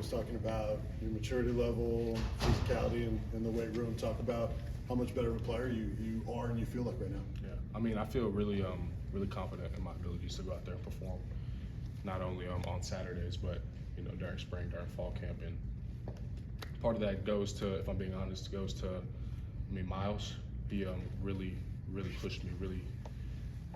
was talking about your maturity level, physicality in the weight room. Talk about how much better of a player you are and you feel like right now. Yeah, I mean, I feel really really confident in my abilities to go out there and perform, not only on Saturdays, but during spring, during fall camp, and part of that goes to, if I'm being honest, goes to Miles. He really pushed me, really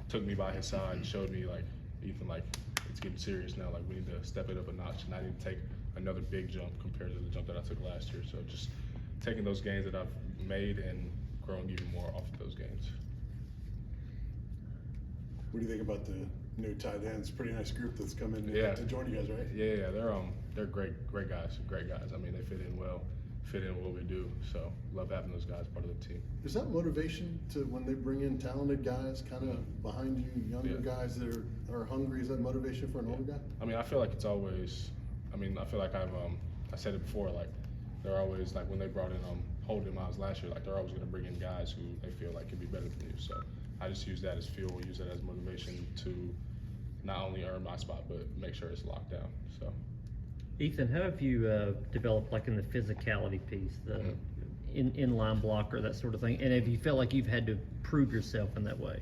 took me by his side and showed me, like, Ethan, like, it's getting serious now. Like, we need to step it up a notch, and I need to take another big jump compared to the jump that I took last year. So just taking those gains that I've made and growing even more off of those gains. What do you think about the new tight ends? Pretty nice group that's come in Yeah. to join you guys, right? Yeah, they're great guys. I mean, they fit in well, fit in what we do. So love having those guys part of the team. Is that motivation to when they bring in talented guys, kind of behind you, younger guys that are hungry? Is that motivation for an older guy? I mean, I feel like it's always. I mean, I feel like I said it before. Like, they're always, like, when they brought in Holden Miles last year, like, they're always going to bring in guys who they feel like can be better than you. So I just use that as fuel, use that as motivation to not only earn my spot, but make sure it's locked down. So. Ethan, how have you developed, like, in the physicality piece, the inline blocker, that sort of thing? And have you felt like you've had to prove yourself in that way?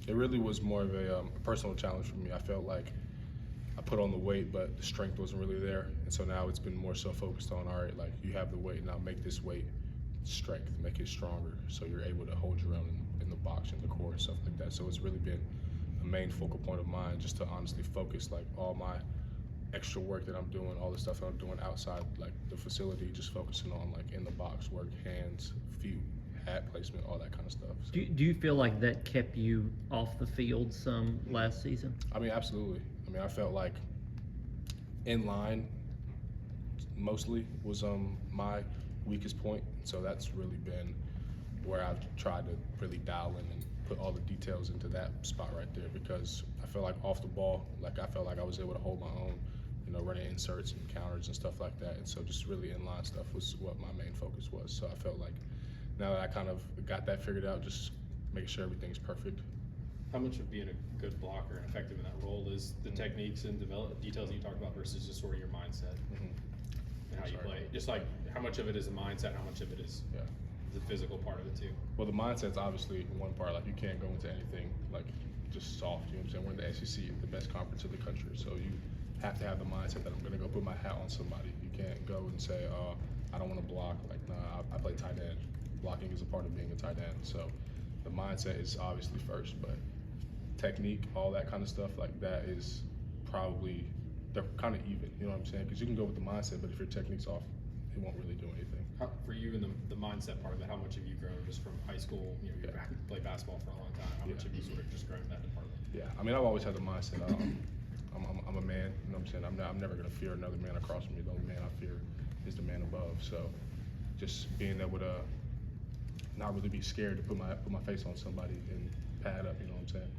It really was more of a personal challenge for me. I felt like I put on the weight, but the strength wasn't really there. And so now it's been more so focused on, all right, like, you have the weight, now make this weight strength, make it stronger, so you're able to hold your own in the box, in the core, and stuff like that. So it's really been a main focal point of mine, just to honestly focus, like, all my extra work that I'm doing, all the stuff that I'm doing outside, like, the facility, just focusing on, like, in the box work, hands, feet, hat placement, all that kind of stuff. So, Do you feel like that kept you off the field some last season? I mean, absolutely. I mean, I felt like in line mostly was my weakest point. So that's really been where I've tried to really dial in and put all the details into that spot right there, because I feel like off the ball, like, I felt like I was able to hold my own, running inserts and counters and stuff like that. And so just really inline stuff was what my main focus was. So I felt like now that I kind of got that figured out, just making sure everything's perfect. How much of being a good blocker and effective in that role is the techniques and details that you talked about versus just sort of your mindset and how you play? Just like, how much of it is a mindset, how much of it is the physical part of it too? Well, the mindset's obviously one part. Like, you can't go into anything like just soft. You know what I'm saying? We're in the SEC, the best conference in the country, so you have to have the mindset that I'm going to go put my hat on somebody. You can't go and say, I don't want to block. Like, nah, I play tight end. Blocking is a part of being a tight end. So the mindset is obviously first, but technique, all that kind of stuff, like, that is probably, they're kind of even, you know what I'm saying? Because you can go with the mindset, but if your technique's off, it won't really do anything. For you and the mindset part of it, how much have you grown just from high school? You played basketball for a long time. How much have you sort of just grown that department? Yeah, I mean, I've always had the mindset. I'm a man, you know what I'm saying? I'm never going to fear another man across from me. The only man I fear is the man above. So just being able to not really be scared to put my face on somebody and pad up, you know what I'm saying?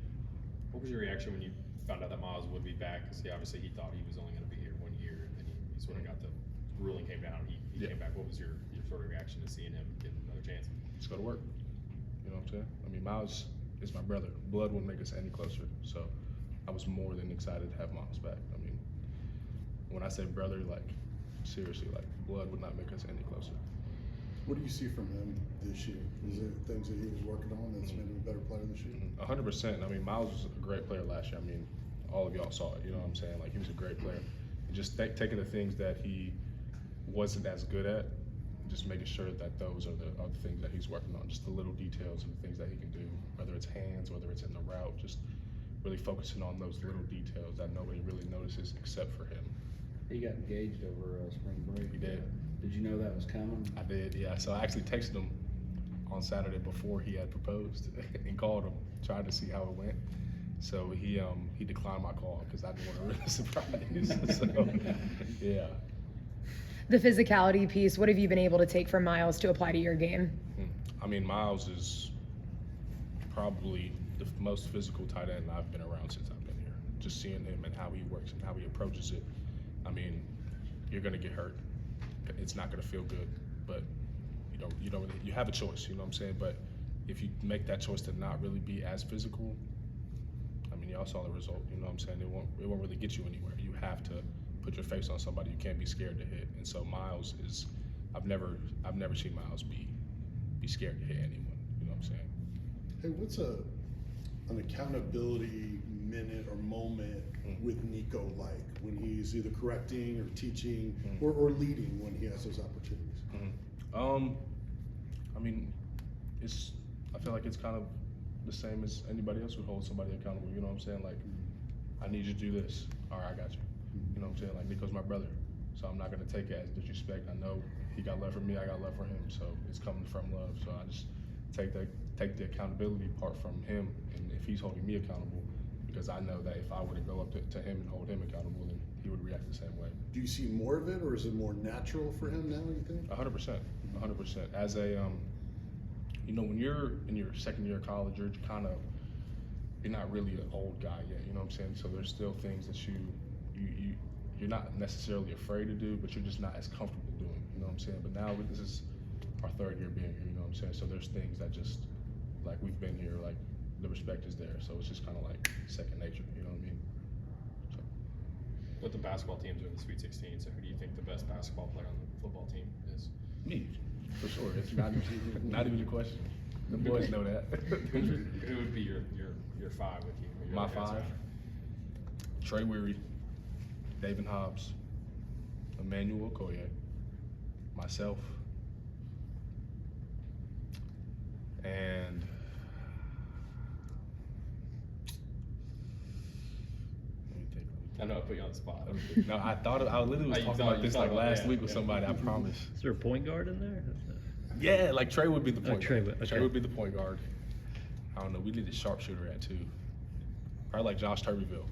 What was your reaction when you found out that Miles would be back? Because obviously he thought he was only going to be here 1 year, and then he sort of got the ruling came down. He came back. What was your sort of reaction to seeing him get another chance? Just go to work. You know what I'm saying? I mean, Miles is my brother. Blood wouldn't make us any closer. So I was more than excited to have Miles back. I mean, when I say brother, like, seriously, like, blood would not make us any closer. What do you see from him this year? Is it things that he was working on that's made him a better player this year? 100%. I mean, Miles was a great player last year. I mean, all of y'all saw it. You know what I'm saying? Like, he was a great player. And just taking the things that he wasn't as good at, just making sure that those are the things that he's working on. Just the little details and the things that he can do, whether it's hands, whether it's in the route, just really focusing on those little details that nobody really notices except for him. He got engaged over spring break. He did. Did you know that was coming? I did, yeah. So I actually texted him on Saturday before he had proposed and called him, tried to see how it went. So he declined my call because I didn't want to really surprise. So, yeah. The physicality piece, what have you been able to take from Miles to apply to your game? I mean, Miles is probably the most physical tight end I've been around since I've been here. Just seeing him and how he works and how he approaches it. I mean, you're gonna get hurt. It's not gonna feel good, but you have a choice. You know what I'm saying? But if you make that choice to not really be as physical, I mean, y'all saw the result. You know what I'm saying? It won't really get you anywhere. You have to put your face on somebody, you can't be scared to hit. And so Miles is, I've never seen Miles be scared to hit anyone. You know what I'm saying? Hey, what's an accountability minute or moment with Nico like when he's either correcting or teaching or leading when he has those opportunities? I mean, I feel like it's kind of the same as anybody else would hold somebody accountable. You know what I'm saying? Like, I need you to do this. All right, I got you. You know what I'm saying? Like, Nico's my brother, so I'm not gonna take it as disrespect. I know he got love for me, I got love for him, so it's coming from love. So I just take the accountability part from him, and if he's holding me accountable, because I know that if I were to go up to him and hold him accountable, then he would react the same way. Do you see more of it, or is it more natural for him now, you think? 100%. As a, you know, when you're in your second year of college, you're not really an old guy yet, you know what I'm saying? So there's still things that you're not necessarily afraid to do, but you're just not as comfortable doing, you know what I'm saying? But now this is our third year being here, you know what I'm saying? So there's things that just, like, we've been here, like, the respect is there, so it's just kind of like second nature, you know what I mean? So. But the basketball teams are in the Sweet 16, so who do you think the best basketball player on the football team is? Me, for sure. It's not even a question. The boys know that. Who would be your five with you? Or your My other guys five? around? Trey Weary, David Hobbs, Emmanuel Okoye, myself, and let me think. I know I put you on the spot. No, I literally was You talking thought- about you this thought like about last that, week with yeah. somebody, I promise. Is there a point guard in there? Yeah, like Trey would be the point Trey guard. would, Trey okay. would be the point guard. I don't know, we need a sharpshooter at two. Probably like Josh Turbyville.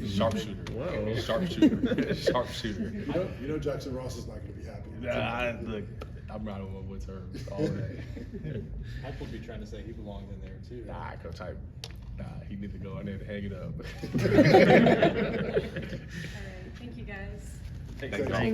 Sharpshooter. Whoa. Sharpshooter. Sharpshooter. You know Jackson Ross is not going to be happy. Look, I'm riding with my boy terms all day. Hype would be trying to say he belongs in there too. Nah, Coach Hype. Nah, he need to go in there and hang it up. All right, thank you guys. Thanks,